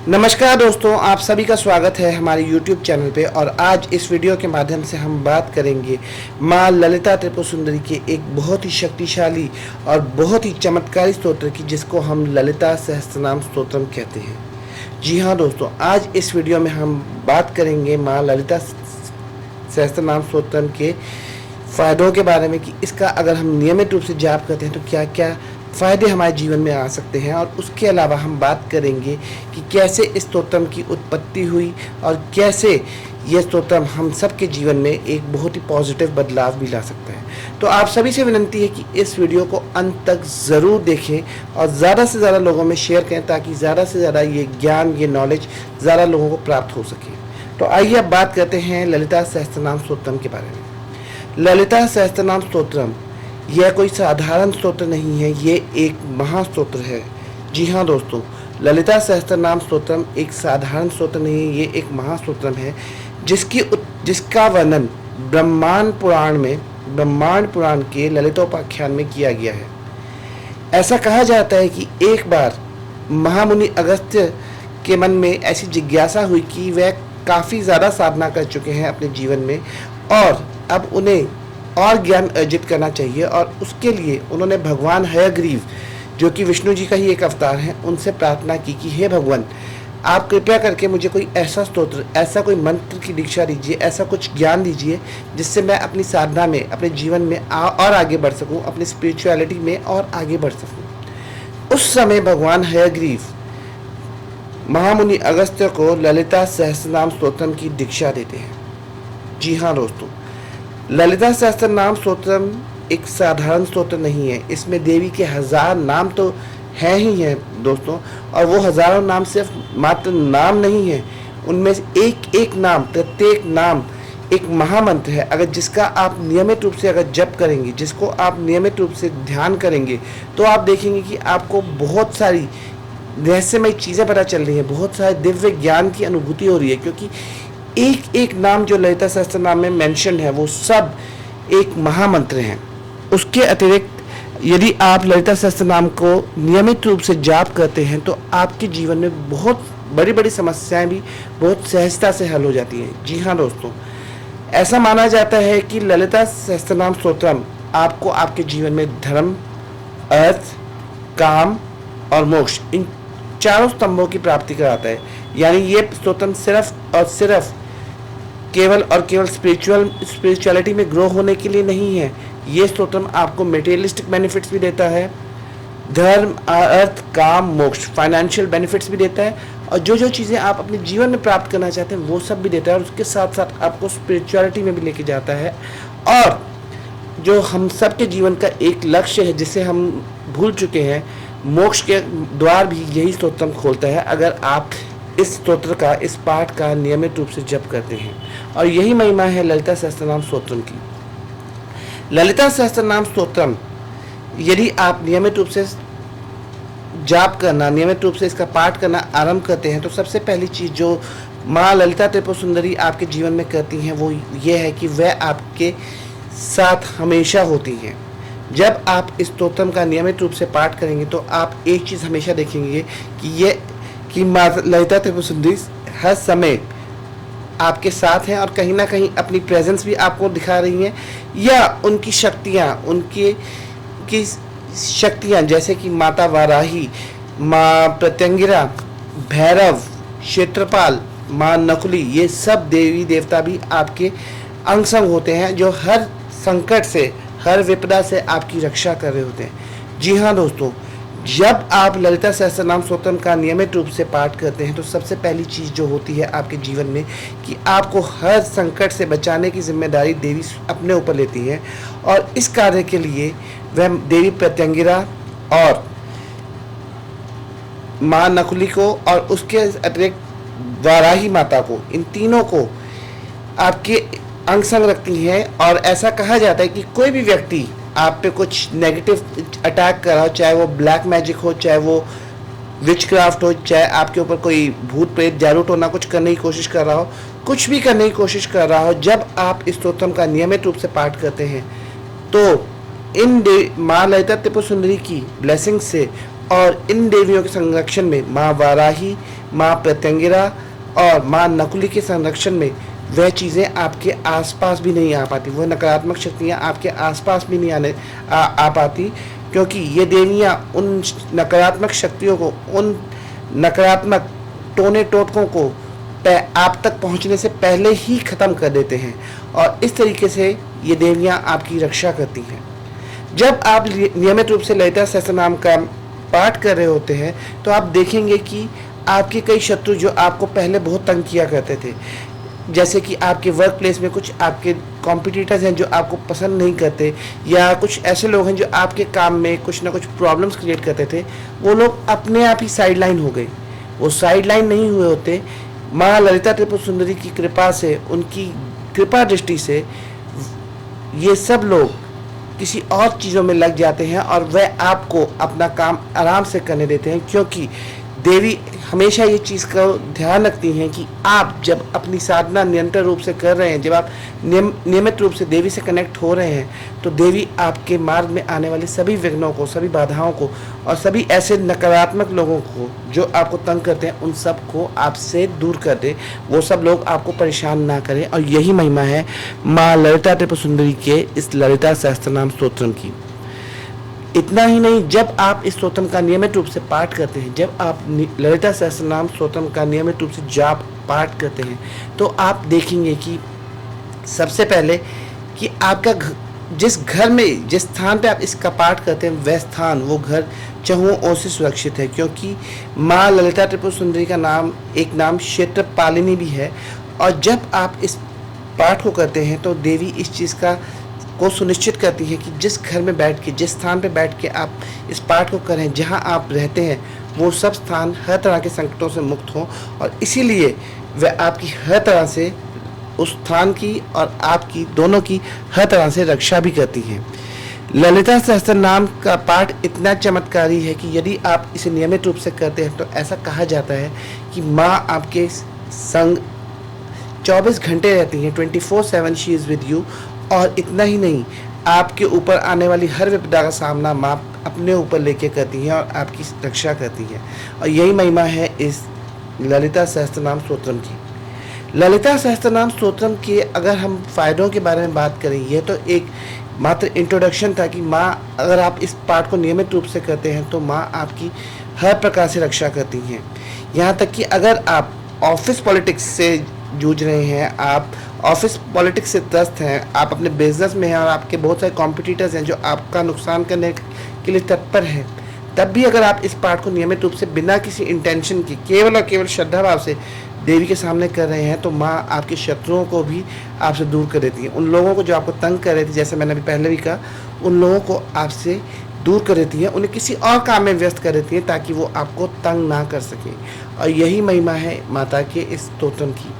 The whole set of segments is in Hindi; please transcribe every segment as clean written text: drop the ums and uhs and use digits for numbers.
नमस्कार दोस्तों, आप सभी का स्वागत है हमारे YouTube चैनल पे। और आज इस वीडियो के माध्यम से हम बात करेंगे माँ ललिता त्रिपुर सुंदरी के एक बहुत ही शक्तिशाली और बहुत ही चमत्कारी स्तोत्र की, जिसको हम ललिता सहस्त्रनाम स्तोत्रम कहते हैं। जी हाँ दोस्तों, आज इस वीडियो में हम बात करेंगे माँ ललिता सहस्त्रनाम स्तोत्रम के फ़ायदों के बारे में कि इसका अगर हम नियमित रूप से जाप करते हैं तो क्या क्या फ़ायदे हमारे जीवन में आ सकते हैं। और उसके अलावा हम बात करेंगे कि कैसे इस स्तोत्रम की उत्पत्ति हुई और कैसे यह स्तोत्रम हम सब के जीवन में एक बहुत ही पॉजिटिव बदलाव भी ला सकता है। तो आप सभी से विनती है कि इस वीडियो को अंत तक ज़रूर देखें और ज़्यादा से ज़्यादा लोगों में शेयर करें, ताकि ज़्यादा से ज़्यादा ये ज्ञान, ये नॉलेज ज़्यादा लोगों को प्राप्त हो सके। तो आइए अब बात करते हैं ललिता सहस्त्रनाम स्तोत्रम के बारे में। ललिता सहस्त्रनाम स्तोत्रम यह कोई साधारण स्तोत्र नहीं है, ये एक महास्तोत्र है। जी हाँ दोस्तों, ललिता सहस्त्रनाम स्तोत्रम एक साधारण स्तोत्र नहीं है, ये एक महास्तोत्रम है जिसका वर्णन ब्रह्मांड पुराण के ललितोपाख्यान में किया गया है। ऐसा कहा जाता है कि एक बार महामुनि अगस्त्य के मन में ऐसी जिज्ञासा हुई कि वह काफ़ी ज़्यादा साधना कर चुके हैं अपने जीवन में और अब उन्हें और ज्ञान अर्जित करना चाहिए। और उसके लिए उन्होंने भगवान हयग्रीव, जो कि विष्णु जी का ही एक अवतार है, उनसे प्रार्थना की कि हे भगवान, आप कृपया करके मुझे कोई ऐसा स्तोत्र, ऐसा कोई मंत्र की दीक्षा दीजिए, ऐसा कुछ ज्ञान दीजिए जिससे मैं अपनी साधना में, अपने जीवन में और आगे बढ़ सकूं, अपनी स्पिरिचुअलिटी में और आगे बढ़ सकूं। उस समय भगवान हयग्रीव महामुनि अगस्त्य को ललिता सहस्त्रनाम स्तोत्रम की दीक्षा देते हैं। जी हाँ दोस्तों, ललिता सहस्त्रनाम स्तोत्रम एक साधारण स्तोत्र नहीं है। इसमें देवी के 1000 नाम तो हैं ही हैं दोस्तों, और वो हज़ारों नाम सिर्फ मात्र नाम नहीं है, उनमें एक एक नाम, प्रत्येक नाम एक महामंत्र है। अगर जिसका आप नियमित रूप से अगर जप करेंगे, जिसको आप नियमित रूप से ध्यान करेंगे, तो आप देखेंगे कि आपको बहुत सारी रहस्यमय चीज़ें पता चल रही हैं, बहुत सारे दिव्य ज्ञान की अनुभूति हो रही है। क्योंकि एक एक नाम जो ललिता सहस्त्रनाम में मेंशन है वो सब एक महामंत्र हैं। उसके अतिरिक्त यदि आप ललिता सहस्त्रनाम को नियमित रूप से जाप करते हैं तो आपके जीवन में बहुत बड़ी बड़ी समस्याएं भी बहुत सहजता से हल हो जाती हैं। जी हाँ दोस्तों, ऐसा माना जाता है कि ललिता सहस्त्रनाम स्तोत्रम आपको आपके जीवन में धर्म, अर्थ, काम और मोक्ष, इन चारों स्तंभों की प्राप्ति कराता है। यानी ये स्तोत्रम सिर्फ और सिर्फ केवल और केवल स्पिरिचुअलिटी में ग्रो होने के लिए नहीं है। ये स्तोत्रम आपको मटेरियलिस्टिक बेनिफिट्स भी देता है, धर्म, अर्थ, काम, मोक्ष, फाइनेंशियल बेनिफिट्स भी देता है, और जो जो चीज़ें आप अपने जीवन में प्राप्त करना चाहते हैं वो सब भी देता है। और उसके साथ साथ आपको स्पिरिचुअलिटी में भी लेके जाता है। और जो हम सब के जीवन का एक लक्ष्य है जिसे हम भूल चुके हैं, मोक्ष के द्वार भी यही स्तोत्रम खोलता है, अगर आप इस स्तोत्र का, इस पाठ का नियमित रूप से जप करते हैं। और यही महिमा है ललिता सहस्त्रनाम स्तोत्रम की। ललिता सहस्त्रनाम स्तोत्रम यदि आप नियमित रूप से जाप करना, नियमित रूप से इसका पाठ करना आरंभ करते हैं, तो सबसे पहली चीज़ जो माँ ललिता त्रिपुर सुंदरी आपके जीवन में करती हैं वो ये है कि वह आपके साथ हमेशा होती हैं। जब आप इस स्तोत्रम का नियमित रूप से पाठ करेंगे तो आप एक चीज़ हमेशा देखेंगे कि माँ ललिता त्रिपुर सुंदरी हर समय आपके साथ हैं और कहीं ना कहीं अपनी प्रेजेंस भी आपको दिखा रही हैं, या उनकी शक्तियाँ जैसे कि माता वाराही, माँ प्रत्यंगिरा, भैरव, क्षेत्रपाल, माँ नकुली, ये सब देवी देवता भी आपके अंग संग होते हैं, जो हर संकट से, हर विपदा से आपकी रक्षा कर रहे होते हैं। जी हाँ दोस्तों, जब आप ललिता सहस्त्रनाम स्तोत्रम का नियमित रूप से पाठ करते हैं तो सबसे पहली चीज़ जो होती है आपके जीवन में कि आपको हर संकट से बचाने की जिम्मेदारी देवी अपने ऊपर लेती हैं। और इस कार्य के लिए वह देवी प्रत्यंगिरा और माँ नकुली को और उसके अतिरिक्त वाराही माता को, इन तीनों को आपके अंग संग रखती हैं। और ऐसा कहा जाता है कि कोई भी व्यक्ति आप पे कुछ नेगेटिव अटैक कर रहा हो, चाहे वो ब्लैक मैजिक हो, चाहे वो विचक्राफ्ट हो, चाहे आपके ऊपर कोई भूत प्रेत जादू टोना कुछ करने की कोशिश कर रहा हो, कुछ भी करने की कोशिश कर रहा हो, जब आप इस स्तोत्रम का नियमित रूप से पाठ करते हैं तो इन माँ ललिता त्रिपुर सुंदरी की ब्लेसिंग से और इन देवियों के संरक्षण में माँ वाराही, माँ प्रत्यंगिरा और माँ नकुली के संरक्षण में वह चीज़ें आपके आसपास भी नहीं आ पाती, वह नकारात्मक शक्तियाँ आपके आसपास भी नहीं आ पाती, क्योंकि ये देवियाँ उन नकारात्मक शक्तियों को, उन नकारात्मक टोने टोटकों को आप तक पहुंचने से पहले ही ख़त्म कर देते हैं और इस तरीके से ये देवियाँ आपकी रक्षा करती हैं। जब आप नियमित रूप से ललिता सहस्त्रनाम का पाठ कर रहे होते हैं तो आप देखेंगे कि आपके कई शत्रु जो आपको पहले बहुत तंग किया करते थे, जैसे कि आपके वर्क प्लेस में कुछ आपके कॉम्पिटिटर्स हैं जो आपको पसंद नहीं करते, या कुछ ऐसे लोग हैं जो आपके काम में कुछ ना कुछ प्रॉब्लम्स क्रिएट करते थे, वो लोग अपने आप ही साइडलाइन हो गए। वो साइडलाइन नहीं हुए होते, माँ ललिता त्रिपुर सुंदरी की कृपा से, उनकी कृपा दृष्टि से ये सब लोग किसी और चीज़ों में लग जाते हैं और वह आपको अपना काम आराम से करने देते हैं, क्योंकि देवी हमेशा ये चीज़ का ध्यान रखती हैं कि आप जब अपनी साधना निरंतर रूप से कर रहे हैं, जब आप नियमित रूप से देवी से कनेक्ट हो रहे हैं, तो देवी आपके मार्ग में आने वाले सभी विघ्नों को, सभी बाधाओं को और सभी ऐसे नकारात्मक लोगों को जो आपको तंग करते हैं, उन सब को आपसे दूर कर दे, वो सब लोग आपको परेशान ना करें। और यही महिमा है माँ ललिता त्रिपुर सुंदरी के इस ललिता सहस्त्रनाम स्तोत्रम की। इतना ही नहीं, जब आप इस स्तोत्रम का नियमित रूप से पाठ करते हैं, जब आप ललिता सहस्त्रनाम स्तोत्रम का नियमित रूप से जाप पाठ करते हैं, तो आप देखेंगे कि सबसे पहले कि आपका जिस घर में, जिस स्थान पे आप इसका पाठ करते हैं, वह स्थान, वो घर चहुओं ओर से सुरक्षित है, क्योंकि माँ ललिता त्रिपुर सुंदरी का नाम एक नाम क्षेत्रपालिनी भी है। और जब आप इस पाठ को करते हैं तो देवी इस चीज़ को सुनिश्चित करती है कि जिस घर में बैठ के, जिस स्थान पे बैठ के आप इस पाठ को करें, जहां आप रहते हैं, वो सब स्थान हर तरह के संकटों से मुक्त हो, और इसीलिए वह आपकी हर तरह से, उस स्थान की और आपकी दोनों की हर तरह से रक्षा भी करती हैं। ललिता सहस्त्रनाम का पाठ इतना चमत्कारी है कि यदि आप इसे नियमित रूप से करते हैं तो ऐसा कहा जाता है कि माँ आपके संग 24 घंटे रहती हैं, 24/7 शी इज़ विद यू। और इतना ही नहीं, आपके ऊपर आने वाली हर विपदा का सामना माँ अपने ऊपर लेके करती हैं और आपकी रक्षा करती है। और यही महिमा है इस ललिता सहस्त्रनाम स्तोत्रम की। ललिता सहस्त्रनाम स्तोत्रम के अगर हम फ़ायदों के बारे में बात करें, यह तो एक मात्र इंट्रोडक्शन था कि माँ, अगर आप इस पाठ को नियमित रूप से करते हैं तो माँ आपकी हर प्रकार से रक्षा करती हैं। यहाँ तक कि अगर आप ऑफिस पॉलिटिक्स से जूझ रहे हैं, आप ऑफिस पॉलिटिक्स से त्रस्त हैं, आप अपने बिजनेस में हैं और आपके बहुत सारे कॉम्पिटिटर्स हैं जो आपका नुकसान करने के लिए तत्पर हैं, तब भी अगर आप इस पाठ को नियमित रूप से बिना किसी इंटेंशन की, केवल और केवल श्रद्धा भाव से देवी के सामने कर रहे हैं, तो माँ आपके शत्रुओं को भी आपसे दूर कर देती है। उन लोगों को जो आपको तंग कर रहे थे, जैसे मैंने अभी पहले भी कहा, उन लोगों को आपसे दूर कर देती है, उन्हें किसी और काम में व्यस्त कर देती है ताकि वो आपको तंग ना कर सके। और यही महिमा है माता के इस स्तोत्रम की।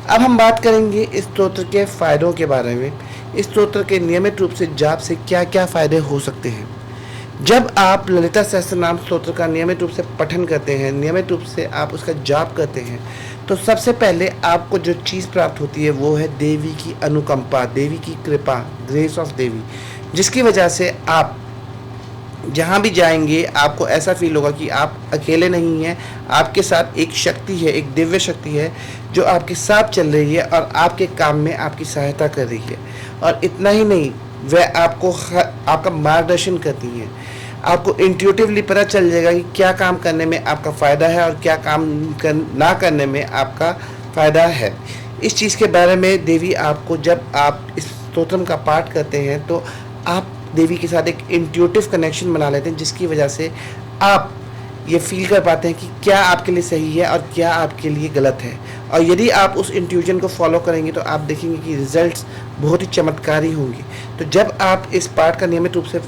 अब हम बात करेंगे इस स्तोत्र के फ़ायदों के बारे में। इस स्तोत्र के नियमित रूप से जाप से क्या क्या फ़ायदे हो सकते हैं। जब आप ललिता सहस्त्रनाम स्तोत्र का नियमित रूप से पठन करते हैं, नियमित रूप से आप उसका जाप करते हैं, तो सबसे पहले आपको जो चीज़ प्राप्त होती है वो है देवी की अनुकंपा, देवी की कृपा, ग्रेस ऑफ देवी, जिसकी वजह से आप जहाँ भी जाएंगे आपको ऐसा फील होगा कि आप अकेले नहीं हैं, आपके साथ एक शक्ति है, एक दिव्य शक्ति है जो आपके साथ चल रही है और आपके काम में आपकी सहायता कर रही है। और इतना ही नहीं, वह आपका मार्गदर्शन करती है। आपको इंट्यूटिवली पता चल जाएगा कि क्या काम करने में आपका फ़ायदा है और क्या काम ना करने में आपका फ़ायदा है। इस चीज़ के बारे में देवी आपको, जब आप इस स्तोत्रम का पाठ करते हैं तो आप देवी के साथ एक इंट्यूटिव कनेक्शन बना लेते हैं, जिसकी वजह से आप ये फील कर पाते हैं कि क्या आपके लिए सही है और क्या आपके लिए गलत है। और यदि आप उस इंट्यूजन को फॉलो करेंगे तो आप देखेंगे कि रिजल्ट्स बहुत ही चमत्कारी होंगे। तो जब आप इस पाठ का नियमित रूप से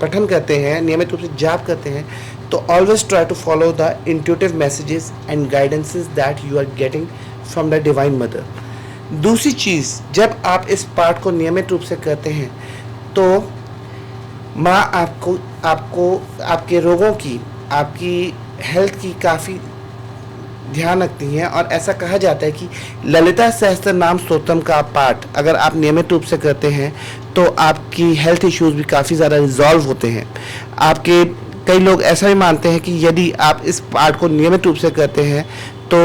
पठन करते हैं, नियमित रूप से जाप करते हैं, तो always try to follow the intuitive messages and guidances that you are getting from the divine mother. दूसरी चीज़, जब आप इस पाठ को नियमित रूप से करते हैं तो माँ आपको आपके रोगों की, आपकी हेल्थ की काफ़ी ध्यान रखती हैं। और ऐसा कहा जाता है कि ललिता सहस्त्रनाम स्तोत्रम का पाठ अगर आप नियमित रूप से करते हैं तो आपकी हेल्थ इश्यूज़ भी काफ़ी ज़्यादा रिजॉल्व होते हैं। आपके कई लोग ऐसा भी मानते हैं कि यदि आप इस पाठ को नियमित रूप से करते हैं तो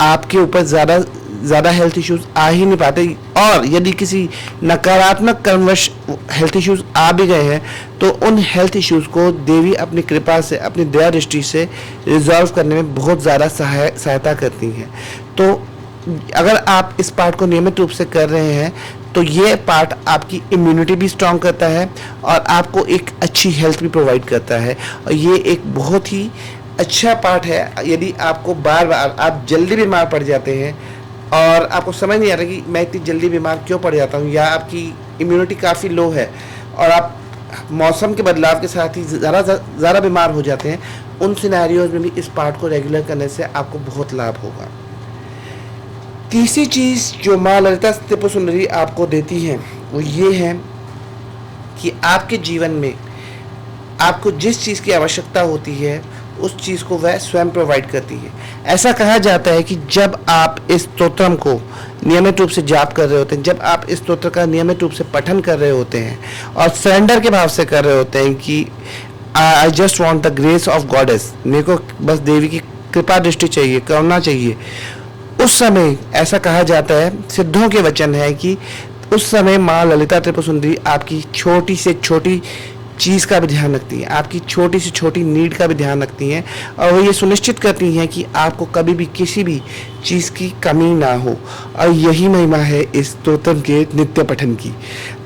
आपके ऊपर ज़्यादा हेल्थ इश्यूज आ ही नहीं पाते, और यदि किसी नकारात्मक कारणवश हेल्थ इश्यूज आ भी गए हैं तो उन हेल्थ इश्यूज को देवी अपनी कृपा से, अपनी दया दृष्टि से रिजॉल्व करने में बहुत ज़्यादा सहायता करती हैं। तो अगर आप इस पाठ को नियमित रूप से कर रहे हैं तो ये पार्ट आपकी इम्यूनिटी भी स्ट्रॉन्ग करता है और आपको एक अच्छी हेल्थ भी प्रोवाइड करता है। और ये एक बहुत ही अच्छा पार्ट है। यदि आपको बार बार आप जल्दी बीमार पड़ जाते हैं और आपको समझ नहीं आ रहा कि मैं इतनी जल्दी बीमार क्यों पड़ जाता हूँ, या आपकी इम्यूनिटी काफ़ी लो है और आप मौसम के बदलाव के साथ ही ज़्यादा बीमार हो जाते हैं, उन सिनेरियोज में भी इस पार्ट को रेगुलर करने से आपको बहुत लाभ होगा। तीसरी चीज़ जो माँ ललिता त्रिपुर सुंदरी आपको देती हैं वो ये है कि आपके जीवन में आपको जिस चीज़ की आवश्यकता होती है उस चीज़ को वह स्वयं प्रोवाइड करती है। ऐसा कहा जाता है कि जब आप इस स्तोत्रम को नियमित रूप से जाप कर रहे होते हैं, जब आप इस स्तोत्र का नियमित रूप से पठन कर रहे होते हैं और सरेंडर के भाव से कर रहे होते हैं कि I just want the grace of goddess, मेरे को बस देवी की कृपा दृष्टि चाहिए, करुणा चाहिए, उस समय ऐसा कहा जाता है, सिद्धों के वचन है कि उस समय माँ ललिता त्रिपुर सुंदरी आपकी छोटी से छोटी चीज़ का भी ध्यान रखती है, आपकी छोटी से छोटी नीड का भी ध्यान रखती हैं और वो ये सुनिश्चित करती हैं कि आपको कभी भी किसी भी चीज़ की कमी ना हो। और यही महिमा है इस स्तोत्र के नित्य पठन की।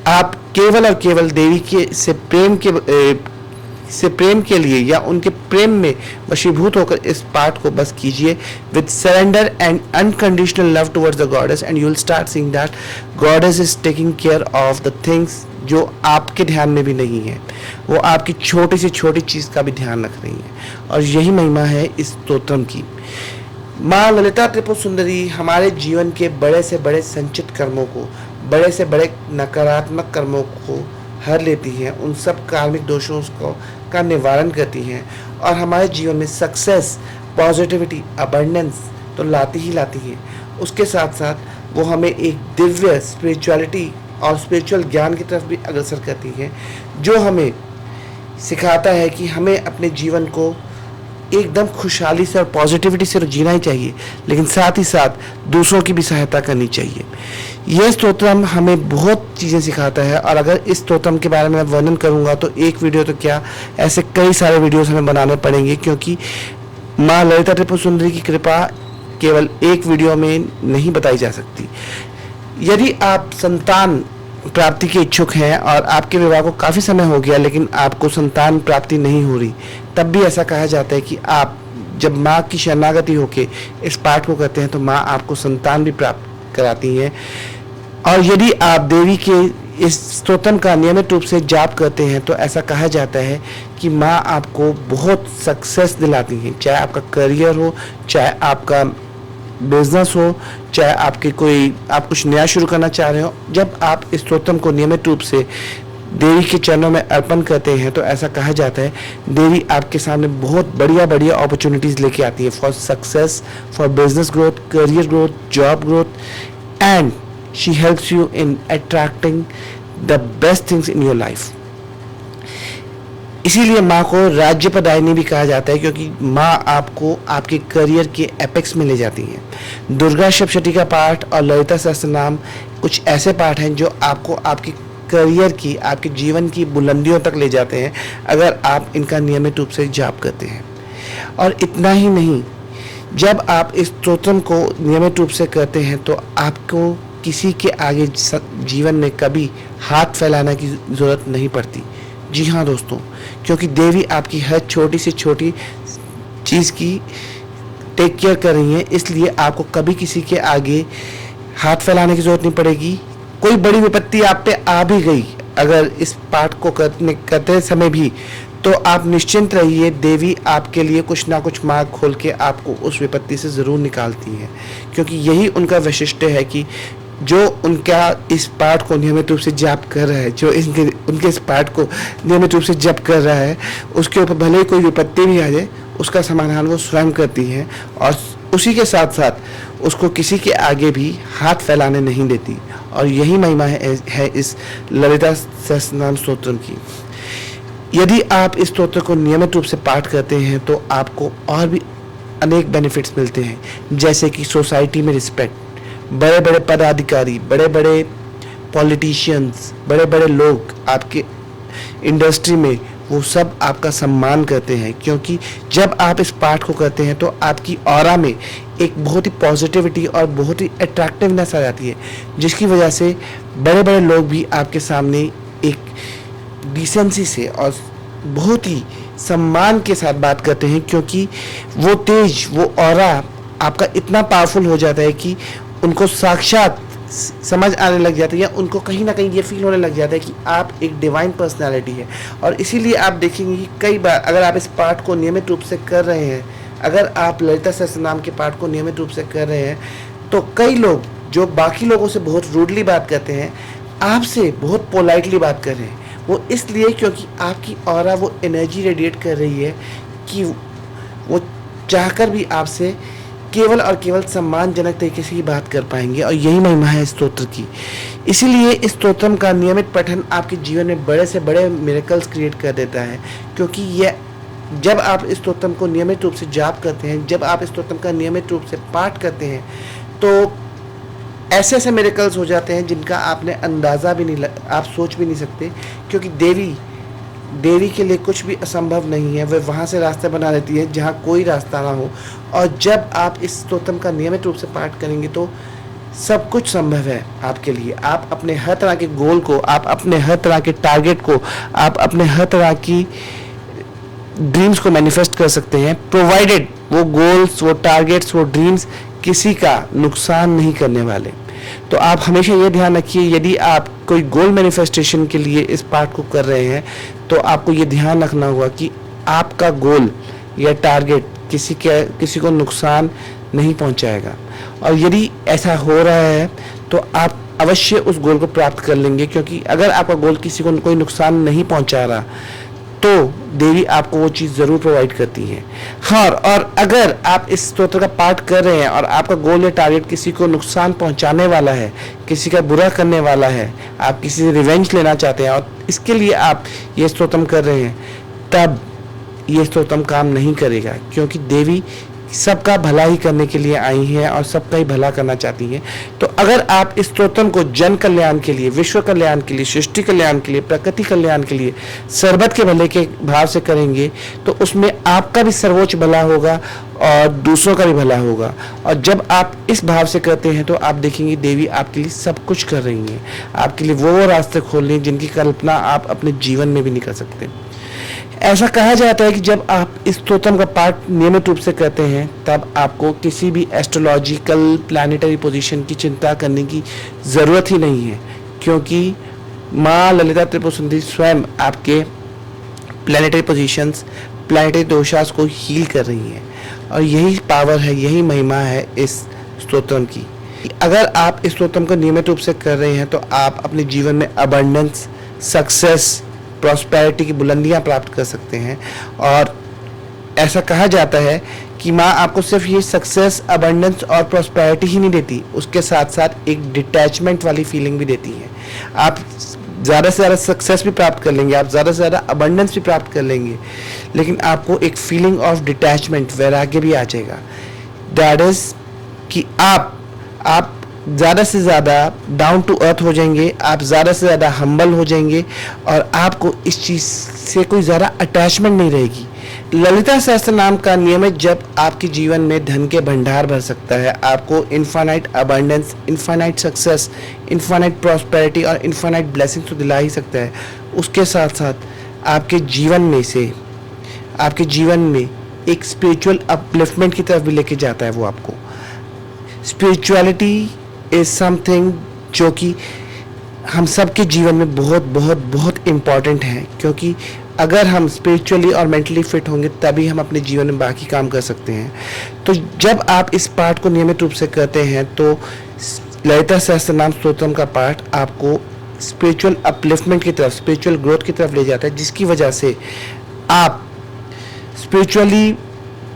आप केवल और केवल देवी के से प्रेम के लिए या उनके प्रेम में वशीभूत होकर इस पाठ को बस कीजिए with surrender and unconditional love towards the goddess, and you will start seeing that goddess is taking care of the things जो आपके ध्यान में भी नहीं है, वो आपकी छोटी से छोटी चीज़ का भी ध्यान रख रही है। और यही महिमा है इस स्तोत्रम की। माँ ललिता त्रिपुर सुंदरी हमारे जीवन के बड़े से बड़े संचित कर्मों को, बड़े से बड़े नकारात्मक कर्मों को हर लेती हैं, उन सब कार्मिक दोषों का निवारण करती हैं और हमारे जीवन में सक्सेस, पॉजिटिविटी, अबंडेंस तो लाती ही लाती हैं। उसके साथ साथ वो हमें एक दिव्य स्पिरिचुअलिटी और स्पिरिचुअल ज्ञान की तरफ भी अग्रसर करती हैं, जो हमें सिखाता है कि हमें अपने जीवन को एकदम खुशहाली से और पॉजिटिविटी से जीना ही चाहिए, लेकिन साथ ही साथ दूसरों की भी सहायता करनी चाहिए। यह स्तोत्रम हमें बहुत चीज़ें सिखाता है और अगर इस स्तोत्रम के बारे में मैं वर्णन करूंगा तो एक वीडियो तो क्या, ऐसे कई सारे वीडियोस हमें बनाने पड़ेंगे, क्योंकि माँ ललिता त्रिपुर सुंदरी की कृपा केवल एक वीडियो में नहीं बताई जा सकती। यदि आप संतान प्राप्ति के इच्छुक हैं और आपके विवाह को काफ़ी समय हो गया लेकिन आपको संतान प्राप्ति नहीं हो रही, तब भी ऐसा कहा जाता है कि आप जब माँ की शरणागति होके इस पाठ को करते हैं तो माँ आपको संतान भी प्राप्त कराती हैं। और यदि आप देवी के इस स्तोत्रम का नियमित रूप से जाप करते हैं तो ऐसा कहा जाता है कि माँ आपको बहुत सक्सेस दिलाती हैं, चाहे आपका करियर हो, चाहे आपका बिजनेस हो, चाहे आप कुछ नया शुरू करना चाह रहे हो। जब आप इस स्तोत्रम को नियमित रूप से देवी के चरणों में अर्पण करते हैं तो ऐसा कहा जाता है देवी आपके सामने बहुत बढ़िया बढ़िया अपॉर्चुनिटीज़ लेके आती है for success, for business growth, career growth, job growth, and she helps you in attracting the best things in your life. इसीलिए माँ को राज्य प्रदायिनी भी कहा जाता है, क्योंकि माँ आपको आपके करियर के एपेक्स में ले जाती हैं। दुर्गा सप्तशती का पाठ और ललिता सहस्त्रनाम कुछ ऐसे पाठ हैं जो आपको आपके करियर की, आपके जीवन की बुलंदियों तक ले जाते हैं अगर आप इनका नियमित रूप से जाप करते हैं। और इतना ही नहीं, जब आप इस स्तोत्रम को नियमित रूप से करते हैं तो आपको किसी के आगे जीवन में कभी हाथ फैलाने की ज़रूरत नहीं पड़ती। जी हाँ दोस्तों, क्योंकि देवी आपकी हर छोटी से छोटी चीज़ की टेक केयर कर रही हैं, इसलिए आपको कभी किसी के आगे हाथ फैलाने की ज़रूरत नहीं पड़ेगी। कोई बड़ी विपत्ति आप पे आ भी गई अगर इस पाठ को करते समय भी, तो आप निश्चिंत रहिए, देवी आपके लिए कुछ ना कुछ मार्ग खोल के आपको उस विपत्ति से ज़रूर निकालती हैं, क्योंकि यही उनका वैशिष्ट्य है कि जो उनका इस पाठ को नियमित रूप से जाप कर रहा है, जो उनके इस पाठ को नियमित रूप से जप कर रहा है, उसके ऊपर भले ही कोई विपत्ति भी आ जाए, उसका समाधान वो स्वयं करती हैं और उसी के साथ साथ उसको किसी के आगे भी हाथ फैलाने नहीं देती। और यही महिमा है इस ललिता सहस्त्रनाम स्तोत्रम की। यदि आप इस स्तोत्र को नियमित रूप से पाठ करते हैं तो आपको और भी अनेक बेनिफिट्स मिलते हैं, जैसे कि सोसाइटी में रिस्पेक्ट, बड़े बड़े पदाधिकारी, बड़े बड़े पॉलिटिशियंस, बड़े बड़े लोग आपके इंडस्ट्री में, वो सब आपका सम्मान करते हैं, क्योंकि जब आप इस पाठ को करते हैं तो आपकी ऑरा में एक बहुत ही पॉजिटिविटी और बहुत ही अट्रैक्टिवनेस आ जाती है, जिसकी वजह से बड़े बड़े लोग भी आपके सामने एक डिसेंसी से और बहुत ही सम्मान के साथ बात करते हैं, क्योंकि वो तेज, वो ऑरा आपका इतना पावरफुल हो जाता है कि उनको साक्षात समझ आने लग जाती है, या उनको कहीं ना कहीं ये फील होने लग जाता है कि आप एक डिवाइन पर्सनालिटी है। और इसीलिए आप देखेंगे कि कई बार अगर आप इस पाठ को नियमित रूप से कर रहे हैं, अगर आप ललिता सहस्त्रनाम के पाठ को नियमित रूप से कर रहे हैं, तो कई लोग जो बाकी लोगों से बहुत रूडली बात करते हैं, आपसे बहुत पोलाइटली बात कर रहे हैं। वो इसलिए क्योंकि आपकी ऑरा वो एनर्जी रेडिएट कर रही है कि वो चाहकर भी आपसे केवल और केवल सम्मानजनक तरीके से ही बात कर पाएंगे, और यही महिमा है इस स्तोत्र की। इसीलिए इस स्तोत्रम का नियमित पठन आपके जीवन में बड़े से बड़े मिरेकल्स क्रिएट कर देता है, क्योंकि यह जब आप इस स्तोत्रम को नियमित रूप से जाप करते हैं, जब आप इस स्तोत्रम का नियमित रूप से पाठ करते हैं, तो ऐसे ऐसे मिरेकल्स हो जाते हैं जिनका आपने अंदाज़ा भी नहीं, आप सोच भी नहीं सकते, क्योंकि देवी के लिए कुछ भी असंभव नहीं है। वह वहाँ से रास्ते बना देती है जहाँ कोई रास्ता ना हो। और जब आप इस स्तोत्रम का नियमित रूप से पाठ करेंगे तो सब कुछ संभव है आपके लिए। आप अपने हर तरह के गोल को, आप अपने हर तरह के टारगेट को, आप अपने हर तरह की ड्रीम्स को मैनिफेस्ट कर सकते हैं, प्रोवाइडेड वो गोल्स, वो टारगेट्स, वो ड्रीम्स किसी का नुकसान नहीं करने वाले। तो आप हमेशा ये ध्यान रखिए, यदि आप कोई गोल मैनिफेस्टेशन के लिए इस पाठ को कर रहे हैं तो आपको ये ध्यान रखना होगा कि आपका गोल या टारगेट किसी को नुकसान नहीं पहुंचाएगा। और यदि ऐसा हो रहा है तो आप अवश्य उस गोल को प्राप्त कर लेंगे, क्योंकि अगर आपका गोल किसी को कोई नुकसान नहीं पहुंचा रहा तो देवी आपको वो चीज़ ज़रूर प्रोवाइड करती है। हाँ, और अगर आप इस स्तोत्र का पाठ कर रहे हैं और आपका गोल या टारगेट किसी को नुकसान पहुंचाने वाला है, किसी का बुरा करने वाला है, आप किसी से रिवेंज लेना चाहते हैं और इसके लिए आप ये स्तोत्रम कर रहे हैं, तब ये स्तोत्रम काम नहीं करेगा, क्योंकि देवी सबका भला ही करने के लिए आई हैं और सबका ही भला करना चाहती हैं। तो अगर आप इस स्तोत्रम को जन कल्याण के लिए, विश्व कल्याण के लिए, सृष्टि कल्याण के लिए, प्रकृति कल्याण के लिए, सर्वत के भले के भाव से करेंगे तो उसमें आपका भी सर्वोच्च भला होगा और दूसरों का भी भला होगा। और जब आप इस भाव से करते हैं तो आप देखेंगे देवी आपके लिए सब कुछ कर रही हैं, आपके लिए वो रास्ते खोल रही हैं जिनकी कल्पना आप अपने जीवन में भी नहीं कर सकते। ऐसा कहा जाता है कि जब आप इस स्तोत्रम का पाठ नियमित रूप से करते हैं तब आपको किसी भी एस्ट्रोलॉजिकल प्लैनेटरी पोजीशन की चिंता करने की ज़रूरत ही नहीं है, क्योंकि माँ ललिता त्रिपुर सुंदरी स्वयं आपके प्लैनेटरी पोजीशंस, प्लैनेटरी दोषास को हील कर रही हैं। और यही पावर है, यही महिमा है इस स्तोत्रम की। अगर आप इस स्तोत्रम को नियमित रूप से कर रहे हैं तो आप अपने जीवन में अबंडेंस, सक्सेस, प्रॉस्पेरिटी की बुलंदियां प्राप्त कर सकते हैं। और ऐसा कहा जाता है कि माँ आपको सिर्फ ये सक्सेस, अबंडेंस और प्रॉस्पेरिटी ही नहीं देती, उसके साथ साथ एक डिटैचमेंट वाली फीलिंग भी देती है। आप ज़्यादा से ज़्यादा सक्सेस भी प्राप्त कर लेंगे, आप ज़्यादा से ज़्यादा अबंडेंस भी प्राप्त कर लेंगे, लेकिन आपको एक फीलिंग ऑफ डिटैचमेंट, वैराग्य भी आ जाएगा। दैट इज़ कि आप ज़्यादा से ज़्यादा डाउन टू अर्थ हो जाएंगे, आप ज़्यादा से ज़्यादा हम्बल हो जाएंगे और आपको इस चीज़ से कोई ज़्यादा अटैचमेंट नहीं रहेगी। ललिता सहस्त्र नाम का नियमित जप आपके जीवन में धन के भंडार भर सकता है, आपको infinite abundance, infinite success, infinite prosperity और इन्फानाइट ब्लेसिंग्स तो दिला ही सकता है। उसके साथ साथ आपके जीवन में एक स्पिरिचुअल अपलिफ्टमेंट की तरफ भी लेके जाता है। वो आपको स्पिरिचुअलिटी इज समथिंग जो कि हम सब के जीवन में बहुत बहुत बहुत इम्पॉर्टेंट है, क्योंकि अगर हम स्पिरिचुअली और मेंटली फिट होंगे तभी हम अपने जीवन में बाकी काम कर सकते हैं। तो जब आप इस पाठ को नियमित रूप से करते हैं तो ललिता सहस्त्रनाम स्तोत्रम का पाठ आपको स्पिरिचुअल अपलिफ्टमेंट की तरफ, स्पिरिचुअल ग्रोथ की तरफ ले जाता है, जिसकी वजह से आप स्पिरिचुअली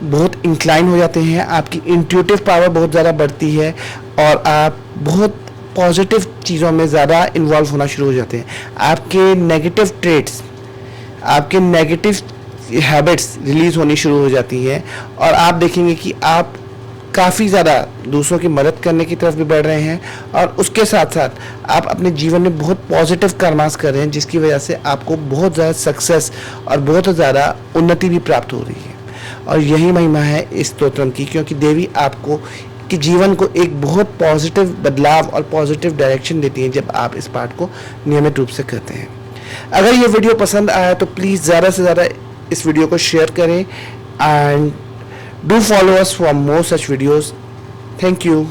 बहुत इंक्लाइन हो जाते हैं, आपकी इंट्यूटिव पावर बहुत ज़्यादा बढ़ती है और आप बहुत पॉजिटिव चीज़ों में ज़्यादा इन्वॉल्व होना शुरू हो जाते हैं। आपके नेगेटिव ट्रेट्स, आपके नेगेटिव हैबिट्स रिलीज होनी शुरू हो जाती हैं और आप देखेंगे कि आप काफ़ी ज़्यादा दूसरों की मदद करने की तरफ भी बढ़ रहे हैं और उसके साथ साथ आप अपने जीवन में बहुत पॉजिटिव कर्मास कर रहे हैं, जिसकी वजह से आपको बहुत ज़्यादा सक्सेस और बहुत ज़्यादा उन्नति भी प्राप्त हो रही है। और यही महिमा है इस स्तोत्रम की, क्योंकि देवी आपको कि जीवन को एक बहुत पॉजिटिव बदलाव और पॉजिटिव डायरेक्शन देती है जब आप इस पाठ को नियमित रूप से करते हैं। अगर ये वीडियो पसंद आया तो प्लीज़ ज़्यादा से ज़्यादा इस वीडियो को शेयर करें and do follow us for more such videos. Thank you.